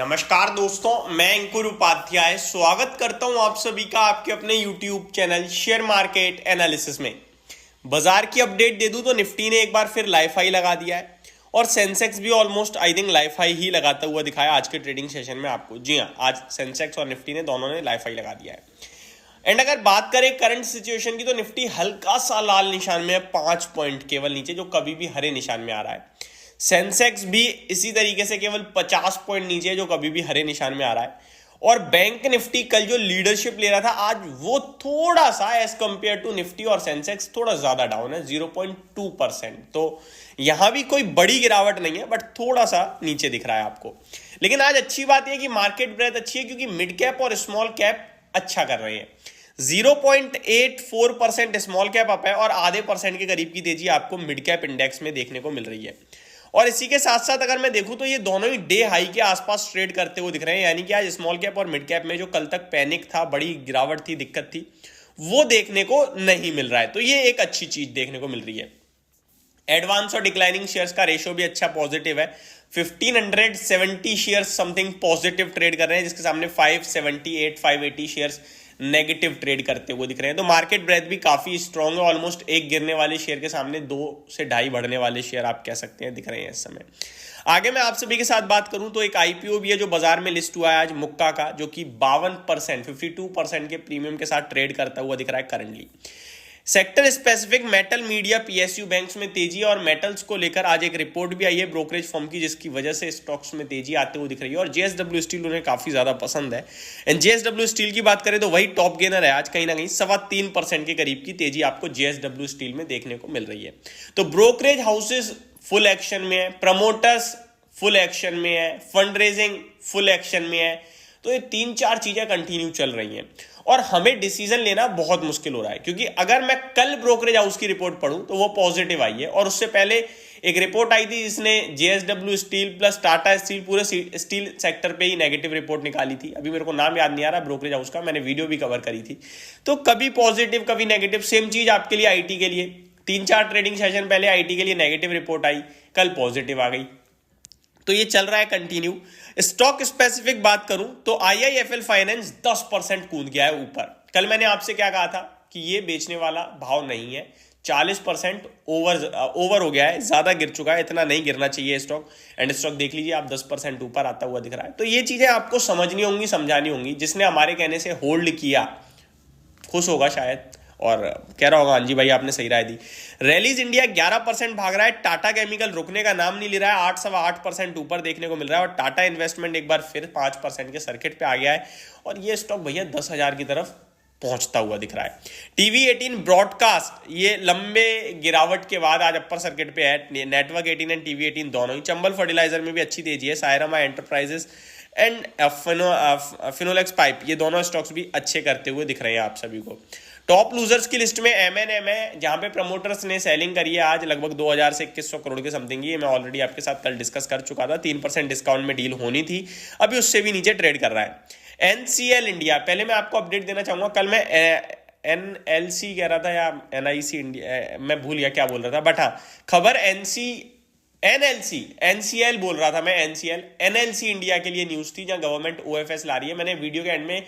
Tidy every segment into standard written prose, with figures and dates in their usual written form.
नमस्कार दोस्तों, मैं अंकुर उपाध्याय स्वागत करता हूं आप सभी का आपके अपने YouTube channel share market analysis में। बाजार की अपडेट दे दूं तो निफ्टी ने एक बार फिर लाइफ हाई लगा दिया है और सेंसेक्स भी almost I think life high ही लगाता हुआ दिखाया आज के ट्रेडिंग सेशन में आपको। जी हाँ, आज सेंसेक्स और निफ्टी ने दोनों ने लाइफ हाई लगा दिया है। एंड अगर बात करें करंट सिचुएशन की तो निफ्टी हल्का सा लाल निशान में है, 5 पॉइंट केवल नीचे, जो कभी भी हरे निशान में आ रहा है। सेंसेक्स भी इसी तरीके से केवल 50 पॉइंट नीचे है, जो कभी भी हरे निशान में आ रहा है। और बैंक निफ्टी कल जो लीडरशिप ले रहा था, आज वो थोड़ा सा एज कंपेयर टू निफ्टी और सेंसेक्स थोड़ा ज्यादा डाउन है, 0.2%। तो यहां भी कोई बड़ी गिरावट नहीं है, बट थोड़ा सा नीचे दिख रहा है आपको। लेकिन आज अच्छी बात यह कि मार्केट ब्रेथ अच्छी है, क्योंकि मिड कैप और स्मॉल कैप अच्छा कर रहे हैं। 0.84% स्मॉल कैप अप है और आधे परसेंट के करीब की तेजी आपको मिड कैप इंडेक्स में देखने को मिल रही है। और इसी के साथ साथ अगर मैं देखूं तो ये दोनों ही डे हाई के आसपास ट्रेड करते हुए दिख रहे हैं, यानी कि आज स्मॉल कैप और मिड कैप में जो कल तक पैनिक था, बड़ी गिरावट थी, दिक्कत थी, वो देखने को नहीं मिल रहा है। तो ये एक अच्छी चीज देखने को मिल रही है। एडवांस और डिक्लाइनिंग शेयर्स का रेशियो भी अच्छा पॉजिटिव है। 1570 शेयर्स समथिंग पॉजिटिव ट्रेड कर रहे हैं, जिसके सामने 578 580 शेयर्स नेगेटिव ट्रेड करते हुए दिख रहे हैं। तो मार्केट ब्रेथ भी काफी स्ट्रांग है। ऑलमोस्ट एक गिरने वाले शेयर के सामने 2 से 2.5 बढ़ने वाले शेयर आप कह सकते हैं दिख रहे हैं इस समय। आगे मैं आप सभी के साथ बात करूं तो एक आईपीओ भी है जो बाजार में लिस्ट हुआ है आज, मुक्का का, जो कि 52% के प्रीमियम के साथ ट्रेड करता हुआ दिख रहा है currently. Sector specific metal, media, PSU banks में तेजी और मेटल्स को लेकर आज एक रिपोर्ट भी आई है ब्रोकरेज फर्म की, जिसकी वजह से स्टॉक्स में तेजी आते हुए दिख रही है। और जेएसडब्ल्यू स्टील उन्हें काफी ज्यादा पसंद है। एंड जेएसडब्ल्यू स्टील की बात करें तो वही टॉप गेनर है आज, कहीं ना कहीं 3.25% के करीब की तेजी आपको जेएसडब्ल्यू स्टील में देखने को मिल रही है। तो ब्रोकरेज हाउसेस फुल एक्शन में है, प्रमोटर्स फुल एक्शन में है, फंड रेजिंग फुल एक्शन में है। तो ये 3-4 चीजें कंटिन्यू चल रही हैं और हमें डिसीजन लेना बहुत मुश्किल हो रहा है, क्योंकि अगर मैं कल ब्रोकरेज हाउस की रिपोर्ट पढ़ूं तो वो पॉजिटिव आई है, और उससे पहले एक रिपोर्ट आई थी जिसने JSW steel plus Tata steel, पूरे स्टील सेक्टर पे ही नेगेटिव रिपोर्ट निकाली थी। अभी मेरे को नाम याद नहीं आ रहा ब्रोकरेज हाउस का, मैंने वीडियो भी कवर करी थी। तो कभी पॉजिटिव कभी नेगेटिव, सेम चीज आपके लिए आईटी के लिए। 3-4 ट्रेडिंग सेशन पहले आईटी के लिए नेगेटिव रिपोर्ट आई, कल पॉजिटिव आ गई। तो ये चल रहा है कंटिन्यू। स्टॉक स्पेसिफिक बात करूं तो आईआईएफएल फाइनेंस 10% कूद गया है ऊपर। कल मैंने आपसे क्या कहा था कि ये बेचने वाला भाव नहीं है, 40% ओवर हो गया है, ज्यादा गिर चुका है, इतना नहीं गिरना चाहिए स्टॉक। एंड स्टॉक देख लीजिए आप, 10% ऊपर आता हुआ दिख रहा है। तो ये चीजें आपको समझनी होंगी, समझानी होंगी। जिसने हमारे कहने से होल्ड किया खुश होगा शायद और कह रहा होगा हाँ जी भाई आपने सही राय दी। रैलीज इंडिया 11% भाग रहा है, टाटा केमिकल रुकने का नाम नहीं ले रहा है, 8.8% ऊपर देखने को मिल रहा है। और टाटा इन्वेस्टमेंट एक बार फिर 5% के सर्किट पे आ गया है और ये स्टॉक भैया 10,000 की तरफ पहुंचता हुआ दिख रहा है। टीवी 18 ब्रॉडकास्ट ये लंबे गिरावट के बाद आज अपर सर्किट पे है। नेटवर्क 18 एंड टीवी 18 दोनों ही। चंबल फर्टिलाइजर में भी अच्छी तेजी है। सायरामा एंटरप्राइजेस एंड फिनोलेक्स पाइप, ये दोनों स्टॉक्स भी अच्छे करते हुए दिख रहे हैं आप सभी को। टॉप लूजर्स की लिस्ट में एमएनएम है, जहां पे प्रमोटर्स ने सेलिंग करी है आज लगभग 2000 से 2100 करोड़ के समथिंग। ये मैं ऑलरेडी आपके साथ कल डिस्कस कर चुका था। 3% डिस्काउंट में डील होनी थी, अभी उससे भी नीचे ट्रेड कर रहा है। एनसीएल इंडिया, पहले मैं आपको अपडेट देना चाहूंगा। कल मैं एनएलसी कह रहा था या एनआईसी इंडिया, मैं भूल गया क्या बोल रहा था, बट हाँ खबर एनसीएल बोल रहा था मैं, एनएलसी इंडिया के लिए न्यूज थी, जहां गवर्नमेंट ओएफएस ला रही है। मैंने वीडियो के एंड में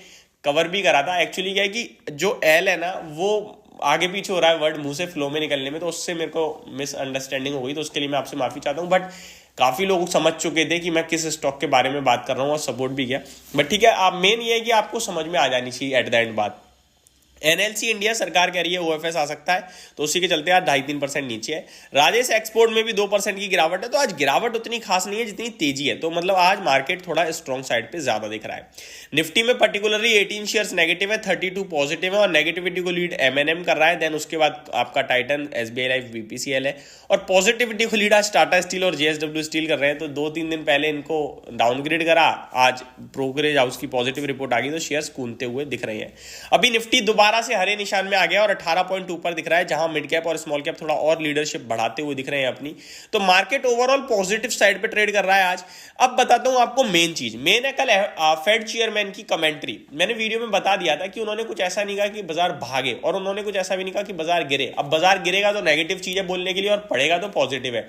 कवर भी करा था। एक्चुअली क्या है कि जो एल है ना, वो आगे पीछे हो रहा है वर्ड मुंह से फ्लो में निकलने में, तो उससे मेरे को मिसअंडरस्टैंडिंग हो गई, तो उसके लिए मैं आपसे माफी चाहता हूँ। बट काफी लोग समझ चुके थे कि मैं किस स्टॉक के बारे में बात कर रहा हूँ और सपोर्ट भी किया। बट ठीक है, आप मेन ये है कि आपको समझ में आ जानी चाहिए एट द एंड बात। एनएलसी इंडिया सरकार कह रही है ओएफएस आ सकता है, तो उसी के चलते आज 2.5-3% नीचे है। राजेश एक्सपोर्ट में भी 2% की गिरावट है। तो आज गिरावट उतनी खास नहीं है जितनी तेजी है। तो मतलब आज मार्केट थोड़ा स्ट्रॉन्ग साइड पे ज्यादा दिख रहा है। निफ्टी में पर्टिकुलरली 18 शेयर्स नेगेटिव है, 32 पॉजिटिव है और नेगेटिविटी को लीड एमएनएम कर रहा है। देन उसके बाद आपका टाइटन, एसबीआई लाइफ, बीपीसीएल है। और पॉजिटिविटी को लीड आज टाटा स्टील और जेएसडब्ल्यू स्टील कर रहे हैं। तो 2-3 दिन पहले इनको डाउनग्रेड करा, आज ब्रोकरेज हाउस की पॉजिटिव रिपोर्ट आ गई तो शेयर्स कूदते हुए दिख रहे हैं। अभी निफ्टी दोबारा से हरे निशान में आ गया और 18 पॉइंट ऊपर दिख रहा है, जहां मिड कैप और स्मॉल कैप थोड़ा और लीडरशिप बढ़ाते हुए दिख रहे हैं अपनी। तो मार्केट ओवरऑल पॉजिटिव साइड पे ट्रेड कर रहा है आज। अब बताता हूं आपको मेन चीज। मेन है कल फेड चेयरमैन की कमेंट्री। मैंने वीडियो में बता दिया था कि उन्होंने कुछ ऐसा नहीं कहा कि बाजार भागे और उन्होंने कुछ ऐसा भी नहीं कहा कि बाजार गिरे। अब बाजार गिरेगा तो नेगेटिव चीजें बोलने के लिए और पड़ेगा तो पॉजिटिव है।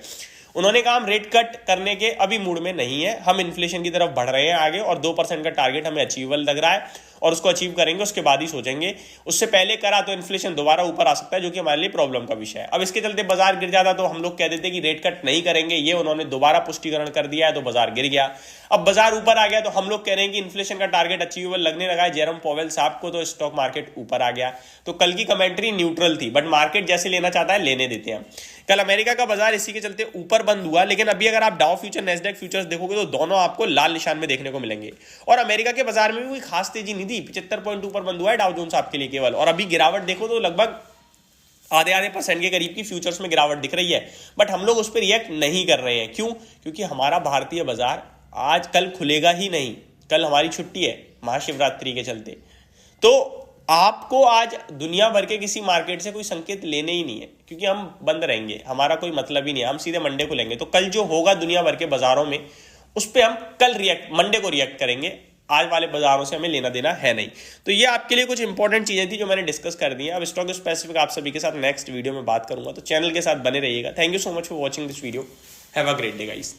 उन्होंने कहा हम रेट कट करने के अभी मूड में नहीं है, हम इन्फ्लेशन की तरफ बढ़ रहे हैं आगे और 2% का टारगेट हमें अचीवेबल लग रहा है और उसको अचीव करेंगे, उसके बाद ही सोचेंगे। उससे पहले करा तो इन्फ्लेशन दोबारा ऊपर आ सकता है, जो कि हमारे लिए प्रॉब्लम का विषय है। अब इसके चलते बाजार गिर जाता तो हम लोग कह देते कि रेट कट नहीं करेंगे, ये उन्होंने दोबारा पुष्टिकरण कर दिया है तो बाजार गिर गया। अब बाजार ऊपर आ गया तो हम लोग कह रहे हैं कि इन्फ्लेशन का टारगेट अचीवेबल लगने लगा है जेरोम पॉवेल साहब को, तो स्टॉक मार्केट ऊपर आ गया। तो कल की कमेंट्री न्यूट्रल थी, बट मार्केट जैसे लेना चाहता है लेने देते हैं। कल अमेरिका का बाजार इसी के चलते ऊपर बंद हुआ, लेकिन अभी अगर आप डाउ फ्यूचर नैस्डैक फ्यूचर्स देखोगे तो दोनों आपको लाल निशान में देखने को मिलेंगे। और अमेरिका के बाजार में भी कोई खास तेजी नहीं थी, 75 पॉइंट ऊपर बंद हुआ है डाउ जोन्स आपके लिए केवल। और अभी गिरावट देखो तो लगभग आधे % के करीब की फ्यूचर्स में गिरावट दिख रही है, बट हम लोग उस पर रिएक्ट नहीं कर रहे हैं। क्यों? क्योंकि हमारा भारतीय बाजार आज कल खुलेगा ही नहीं, कल हमारी छुट्टी है महाशिवरात्रि के चलते। तो आपको आज दुनिया भर के किसी मार्केट से कोई संकेत लेने ही नहीं है, क्योंकि हम बंद रहेंगे, हमारा कोई मतलब ही नहीं है, हम सीधे मंडे को लेंगे। तो कल जो होगा दुनिया भर के बाजारों में उस पर हम कल मंडे को रिएक्ट करेंगे, आज वाले बाजारों से हमें लेना देना है नहीं। तो ये आपके लिए कुछ इंपॉर्टेंट चीजें थी जो मैंने डिस्कस कर दी है। अब स्टॉक स्पेसिफिक आप सभी के साथ नेक्स्ट वीडियो में बात करूंगा, तो चैनल के साथ बने रहिएगा। Thank you so much for watching this video. Have a great day guys.